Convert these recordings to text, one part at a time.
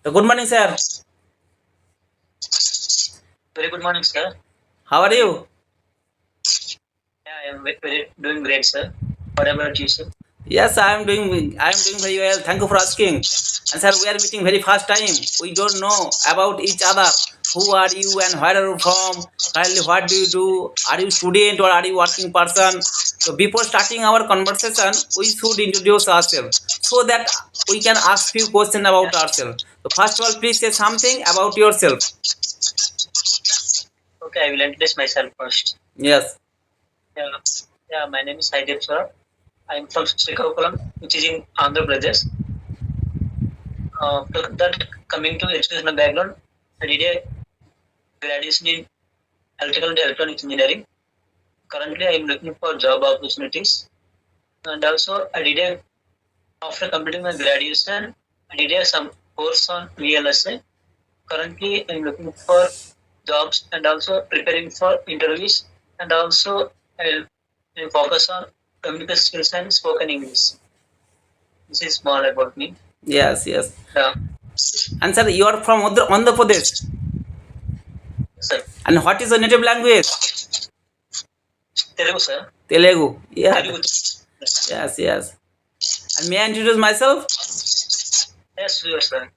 So good morning, sir. Very good morning, sir. How are you? Yeah, I am doing great, sir. What about you, sir? Yes, I am doing very well. Thank you for asking. And sir, we are meeting very first time. We don't know about each other. Who are you and where are you from? Currently, what do you do? Are you student or are you working person? So before starting our conversation, we should introduce ourselves so that we can ask few questions Yeah. about ourselves. So first of all, please say something about yourself. Okay, I will introduce myself first. Yes. Yeah, yeah. My name is Haidev, sir. I am from Srikakulam, which is in Andhra Pradesh. That coming to educational background, I did a graduation in electrical and electronics engineering. Currently, I am looking for job opportunities, and also I did a after completing my graduation, I did some course on VLSA. Currently, I'm looking for jobs and also preparing for interviews, and also I'll focus on communication skills and spoken English. This is more about me. Yes, yes. Yeah. And sir, you are from Andhra Pradesh. Sir. And what is your native language? Telugu, sir. Telugu. Yeah. Telugu. Yes, yes. And may I introduce myself? Yes, sure, sir.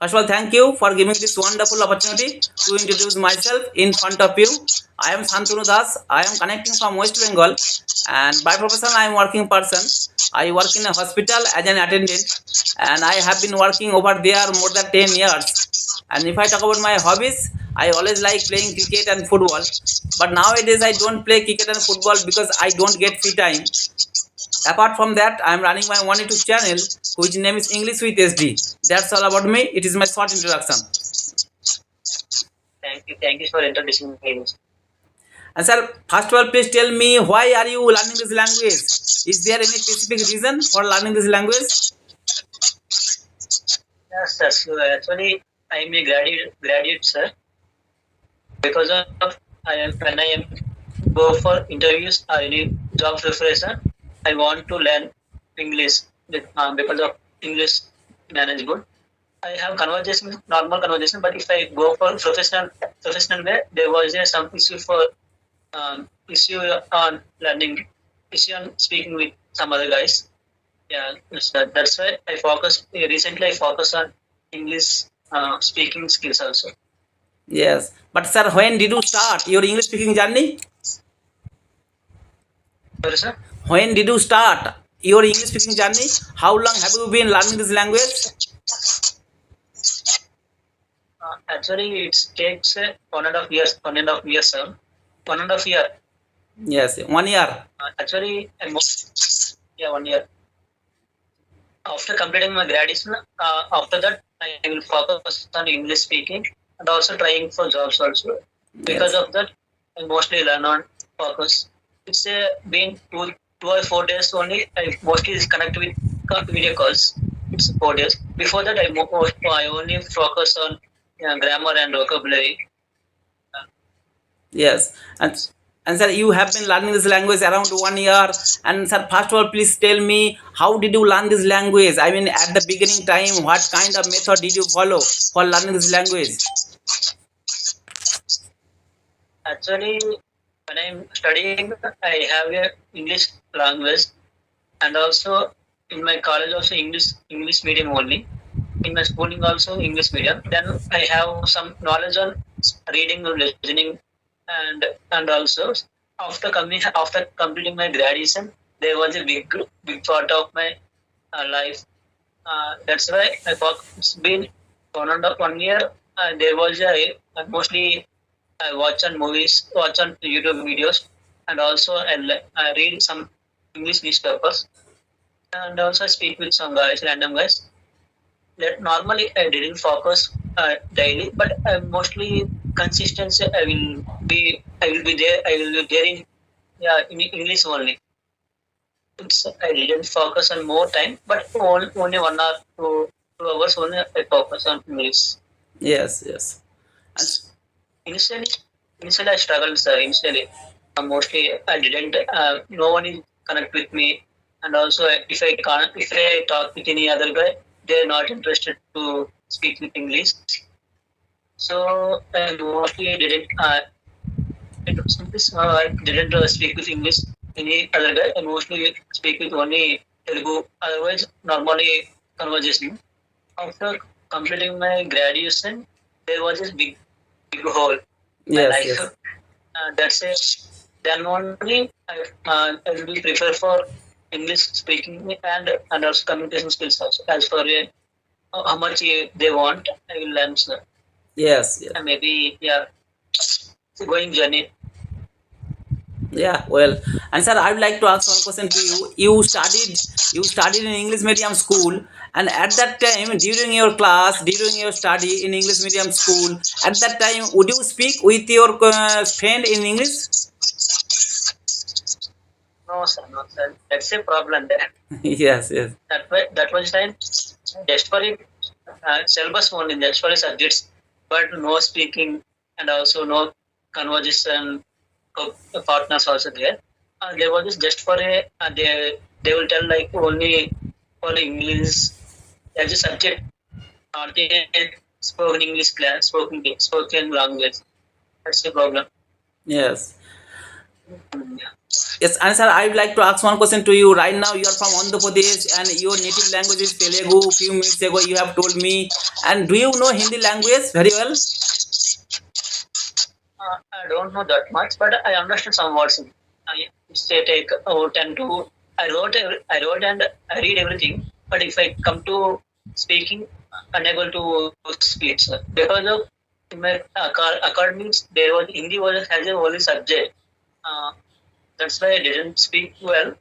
First of all, thank you for giving this wonderful opportunity to introduce myself in front of you. I am Santanu Das. I am connecting from West Bengal, and by profession, I am working person. I work in a hospital as an attendant, and I have been working over there more than 10 years. And if I talk about my hobbies, I always like playing cricket and football. But nowadays, I don't play cricket and football because I don't get free time. Apart from that, I am running my one YouTube channel, which name is English with SD. That's all about me. It is my short introduction. Thank you for introducing me. And sir, first of all, please tell me why are you learning this language? Is there any specific reason for learning this language? Yes, sir. So actually, I am a graduate, sir. Because of when I am go for interviews or any job preparation, I want to learn English because of English management. I have conversation, normal conversation, but if I go for professional way, there was some issue for issue on learning, issue on speaking with some other guys. Yeah, that's why I recently I focus on English speaking skills also. Yes. But sir, when did you start your English speaking journey? Sorry, sir? When did you start your English speaking journey? How long have you been learning this language? Actually, it takes 1.5 years. 1.5 years, sir. 1.5 year. Yes, 1 year. Actually, yeah, 1 year. After completing my graduation, after that, I will focus on English speaking and also trying for jobs also. Because of that, I mostly learn on focus. It's been 2 or 4 days only. I mostly connect with video calls. It's 4 days. Before that, I only focus on grammar and vocabulary. Yes. And sir, you have been learning this language around 1 year. And sir, first of all, please tell me, how did you learn this language? I mean, at the beginning time, what kind of method did you follow for learning this language? Actually, when I'm studying, I have a English language, and also in my college also English medium only. In my schooling also English medium. Then I have some knowledge on reading and listening, and also after completing my graduation, there was a big part of my life. That's why I thought it's been 1 year. There was mostly I watch on movies, watch on YouTube videos, and also I read some English newspapers, and also I speak with some guys, random guys. That normally I didn't focus daily, but mostly consistency. I will be there. I will be there in English only. I didn't focus on more time, but only 1 hour to 2 hours only I focus on English. Yes, yes. Initially, I struggled, sir. Initially, mostly I didn't. No one is connect with me, and also if I talk with any other guy, they're not interested to speak with English. So I mostly didn't. I didn't speak with English any other guy. I mostly speak with only Telugu. Otherwise, normally conversation. After completing my graduation, there was this big hole in my Yes, life. yes, That's it. Then only I will be prefer for English speaking and also communication skills also. As for how much they want, I will learn. Sir. yes, yes. And maybe it's a going journey. Yeah, well, and sir, I would like to ask one question to you. You studied in English medium school, and at that time, during your class, during your study in English medium school, at that time, would you speak with your friend in English? No, sir, no, sir. That's a problem there. Yes, yes, That was time just for it, syllabus only, just for the subjects, but no speaking and also no conversation partners also there. There was just for a they will tell like only for English as a subject, not a spoken English class, spoken language. That's the problem. yes. Yeah. Yes, and sir, I would like to ask one question to you. Right now, you are from Andhra Pradesh, and your native language is Telugu. Few minutes ago, you have told me. And do you know Hindi language very well? I don't know that much, but I understand some words. I say take 10 to I wrote and I read everything. But if I come to speaking, unable to speak, sir. Because of in my academics, there was Hindi was has a only subject. Uh, that's why I didn't speak well.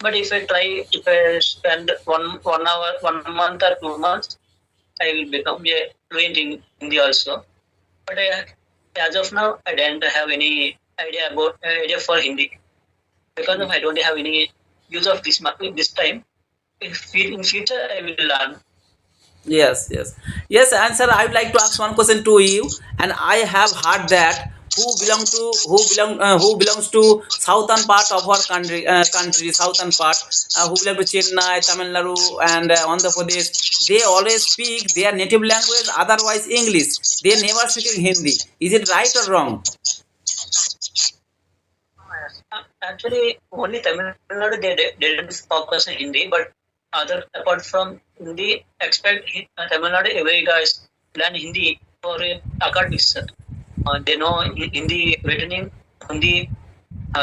But if I spend one hour, 1 month or 2 months, I will become a fluent in Hindi also. But as of now, I don't have any idea for Hindi because of I don't have any use of this time. In future, I will learn. Yes, yes, yes. And sir, I would like to ask one question to you. And I have heard that who belongs to southern part of our country, southern part, who belong to Chennai, Tamil Nadu, and Andhra Pradesh. They always speak their native language, otherwise English. They never speak in Hindi. Is it right or wrong? Actually, only Tamil Nadu they didn't focus on Hindi, but other apart from Hindi, expect Tamil Nadu every guys learn Hindi for academics. They know Hindi written, Hindi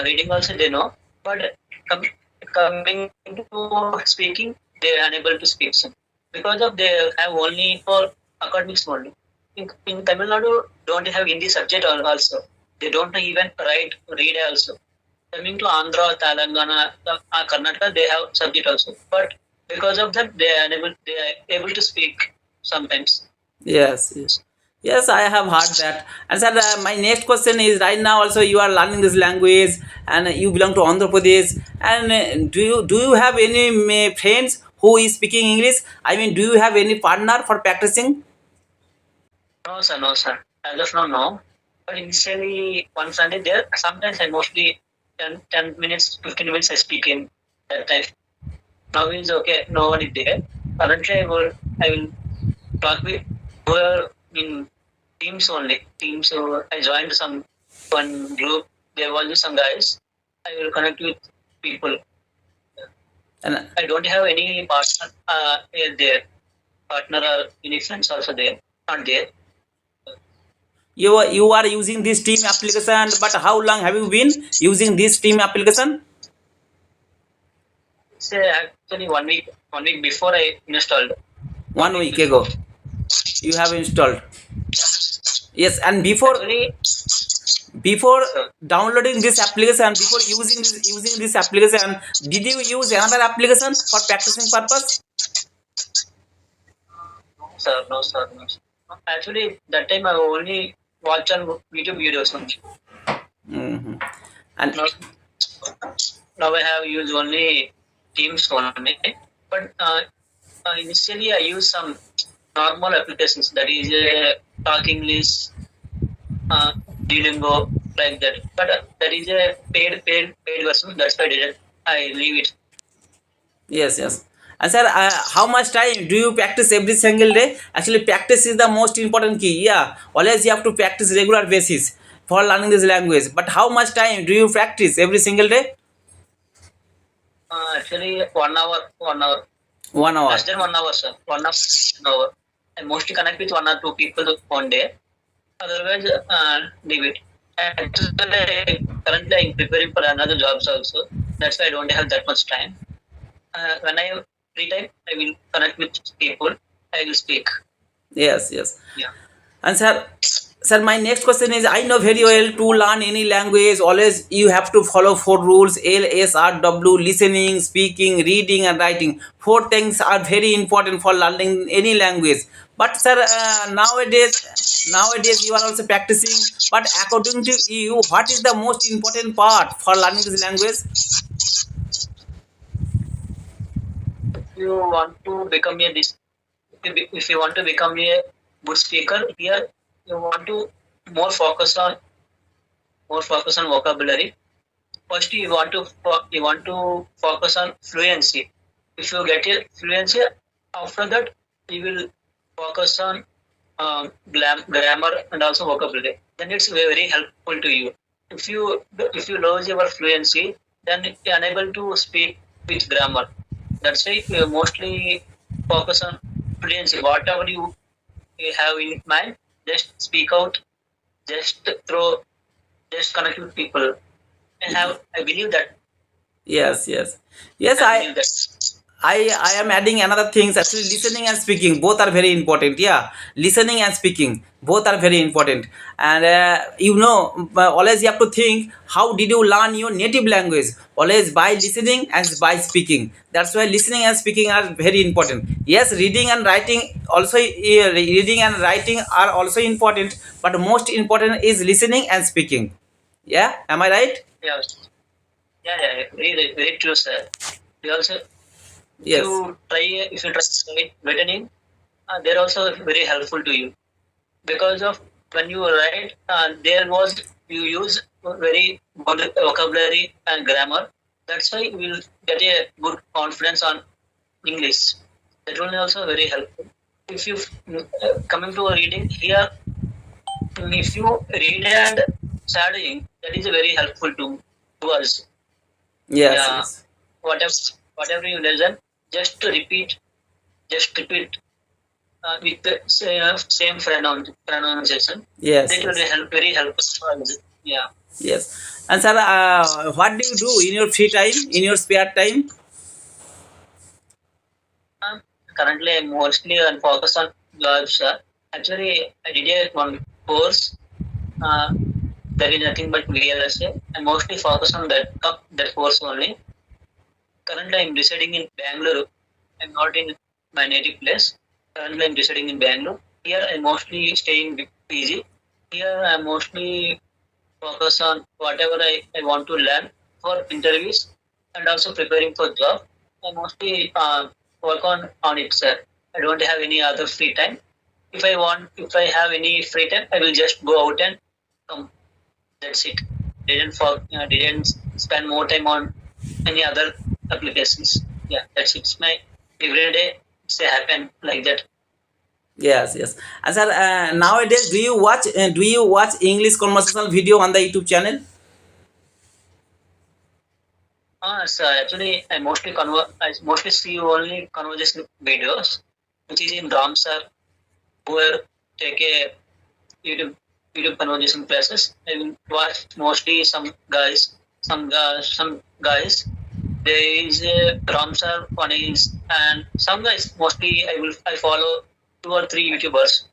reading also they know, but com- coming to speaking, they are unable to speak. So, because of they have only for academics only. In Tamil Nadu, don't have Hindi subject also. They don't even read also. Coming to Andhra, Telangana, Karnataka, they have subject also. But because of that, they are able to speak sometimes. Yes, yes. Yes, I have heard that. And sir, my next question is right now also you are learning this language and you belong to Andhra Pradesh. And do you have any friends who is speaking English? I mean, do you have any partner for practicing? No, sir, no, sir. As of now, no. But initially, one Sunday there, sometimes I mostly 10 minutes, 15 minutes I speak in that time. Now it's okay, no one is there. Currently, I will talk with who are in teams only. Teams, so I joined one group. There was some guys. I will connect with people. And I don't have any partner there. Partner or any friends also there. Not there. you are using this team application, but how long have you been using this team application? It's actually 1 week. 1 week before I installed. 1 week ago you have installed. Yes, and before Actually, before sir, downloading this application, before using this application, did you use another application for practicing purpose? no, sir, no. Sir. Actually, that time I only watch on YouTube videos only. Hmm. And Now, now I have used only Teams only. But initially I use some normal applications that is Talk English, uh, Duolingo, like that. But that is a paid version. That's why I leave it. yes, yes. And sir, how much time do you practice every single day? Actually, practice is the most important key. Yeah, always you have to practice regular basis for learning this language. But how much time do you practice every single day? Actually, 1 hour, 1 hour, 1 hour. less than 1 hour, sir. 1 hour, 1 hour. I mostly connect with 1 or 2 people one day. Otherwise, leave it. Actually, currently I'm preparing for another jobs also. That's why I don't have that much time. When I have free time, I will connect with people. I will speak. Yes, yes. Yeah. And sir, my next question is: I know very well to learn any language. Always you have to follow four rules: LSRW, listening, speaking, reading, and writing. Four things are very important for learning any language. But sir, nowadays you are also practicing. But according to you, what is the most important part for learning this language? If you want to become a this, if you want to become a good speaker, here you want to more focus on vocabulary. First, you want to focus on fluency. If you get a fluency, after that you will focus on grammar and also vocabulary. Then it's very helpful to you. If you lose your fluency, then you're unable to speak with grammar. That's why you mostly focus on fluency. Whatever you have in mind, just speak out. Just throw. Just connect with people. I believe that. Yes, yes, yes. I I believe that. I am adding another things. Actually, listening and speaking both are very important. Yeah, listening and speaking both are very important. And always you have to think how did you learn your native language? Always by listening and by speaking. That's why listening and speaking are very important. Yes, reading and writing also. Reading and writing are also important, but most important is listening and speaking. Yeah, am I right? Yeah, yeah. Very, very true, sir. We also, Yes. if you try writing, they're also very helpful to you because of when you write, there was you use very good vocabulary and grammar. That's why you will get a good confidence on English. That will also very helpful. If you coming to a reading here, if you read and studying, that is very helpful to us. Yes. Yeah, Yes. whatever whatever you listen, just repeat, just repeat with the same pronunciation. Yes. That will Yes. help very helpful for us. Yeah. Yes. And sir, what do you do in your free time, in your spare time? Currently, I'm mostly on focus on jobs. Actually, I did one course. Uh, there is nothing but VLSA. I mostly focus on that course only. Currently, I'm residing in Bangalore. I'm not in my native place. Currently, I'm residing in Bangalore. Here, I'm mostly staying with PG. Here, I'm mostly focus on whatever I want to learn for interviews and also preparing for job. I mostly work on it, sir. I don't have any other free time. If I have any free time, I will just go out and come. That's it. Didn't spend more time on any other applications. Yeah, that's it. It's my everyday. It's happen like that. Yes. Yes. And sir, nowadays, do you watch English conversational video on the YouTube channel? So actually, I mostly see only conversation videos, which is in Ramsar, where take a YouTube YouTube conversation classes. I will watch mostly some guys. There is a Ramsar one is and some guys mostly I follow 2 or 3 YouTubers.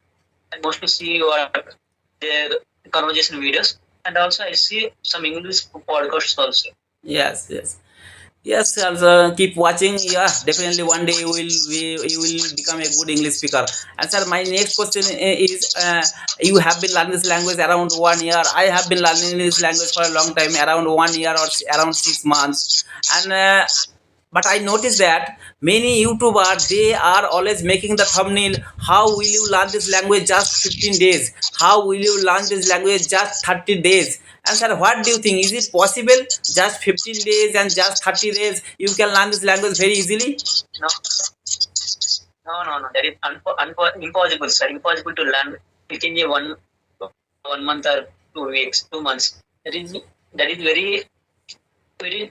I mostly see what their conversation videos and also I see some English podcasts also. Yes. Yes. Yes, also keep watching. Yeah, definitely one day you will become a good English speaker. And sir, my next question is: you have been learning this language around 1 year. I have been learning this language for a long time, around 1 year or around 6 months. And but I noticed that many YouTubers they are always making the thumbnail. How will you learn this language just 15 days? How will you learn this language just 30 days? And sir, what do you think? Is it possible just 15 days and just 30 days you can learn this language very easily? No, no. That is impossible, sir. Impossible to learn within a 1 month or 2 weeks, 2 months. That is very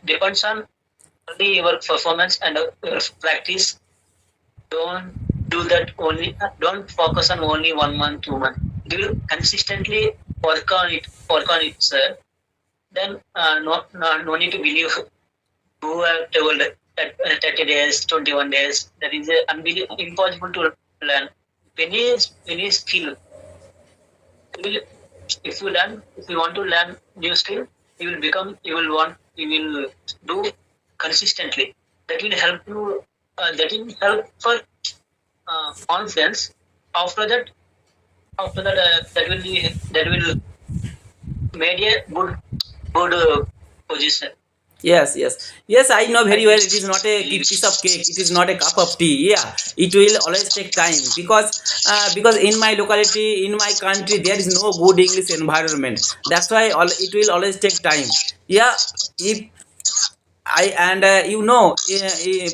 depends on only your performance and your practice. Don't do that only. Don't focus on only 1 month, 2 months. Do consistently work on it. Work on it, sir. Then no need to believe who have told that 30 days, 21 days. That is impossible to learn. Any skill, if you want to learn new skill, you will do consistently. That will help you. That will help for confidence. After that, that will made a good position. Yes, I know very I well. It is not a believe. piece of cake, it is not a cup of tea. Yeah, it will always take time because in my locality, in my country, there is no good English environment. That's why it will always take time. Yeah, if I and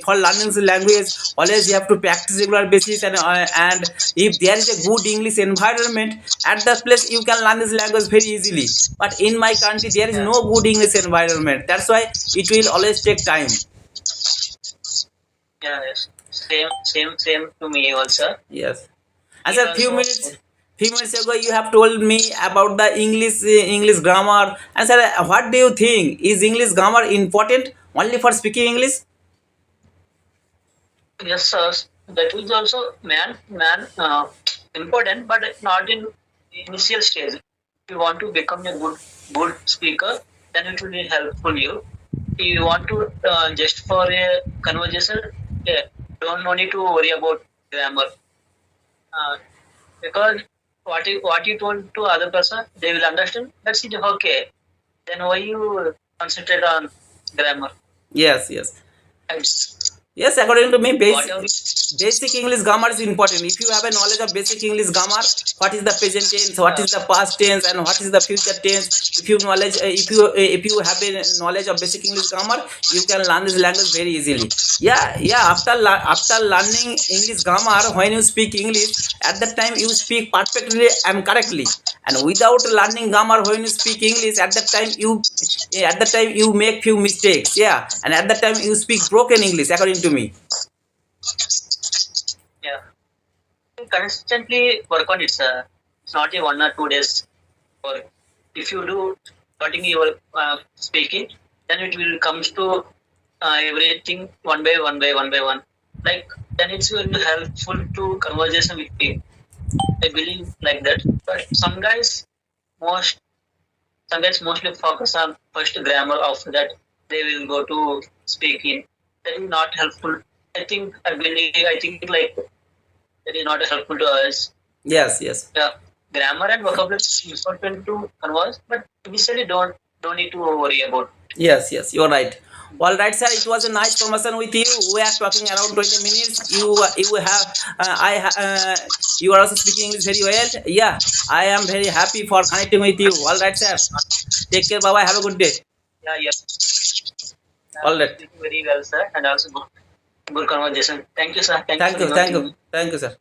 for learning the language, always you have to practice regular basis, and if there is a good English environment at that place, you can learn this language very easily. But in my country, there is Yeah, no good English environment. That's why it will always take time. yeah, yes. Same to me also. Yes. And Here sir, also, few minutes ago, you have told me about the English grammar. And sir, what do you think? Is English grammar important only for speaking English? yes, sir. That is also man important, but not in initial stage. If you want to become a good speaker, then it will be helpful you. If you want to just for a conversation, yeah, don't no need to worry about grammar. Because what you told to other person, they will understand. That's it. Okay. Then why you concentrate on grammar? Yes. It's Yes, according to me, whatever. basic English grammar is important. If you have a knowledge of basic English grammar, what is the present tense, what Uh, is the past tense, and what is the future tense. If you have a knowledge of basic English grammar, you can learn this language very easily. Yeah. After learning English grammar, when you speak English, at that time you speak perfectly and correctly. And without learning grammar, when you speak English, at that time you make few mistakes. Yeah, and at that time you speak broken English, according to me. yeah. Constantly work on it. It's not a 1 or 2 days work. If you do starting your speaking, then it will comes to everything one by one. Like then it's very helpful to conversation with people. I believe like that. But most some guys mostly focus on first grammar. After that, they will go to speaking. That is not helpful. I think like that is not helpful to us. Yes. Yeah, grammar and vocabulary is important to converse, but initially don't need to worry about. Yes, you're right. All right, sir. It was a nice conversation with you. We are talking around 20 minutes. You have you are also speaking English very well. Yeah, I am very happy for connecting with you. All right, sir. Take care. Bye bye. Have a good day. Yeah, yeah. All right. Speaking very well, sir, and also good conversation. Thank you, sir. Thank you for inviting me. Thank you, sir.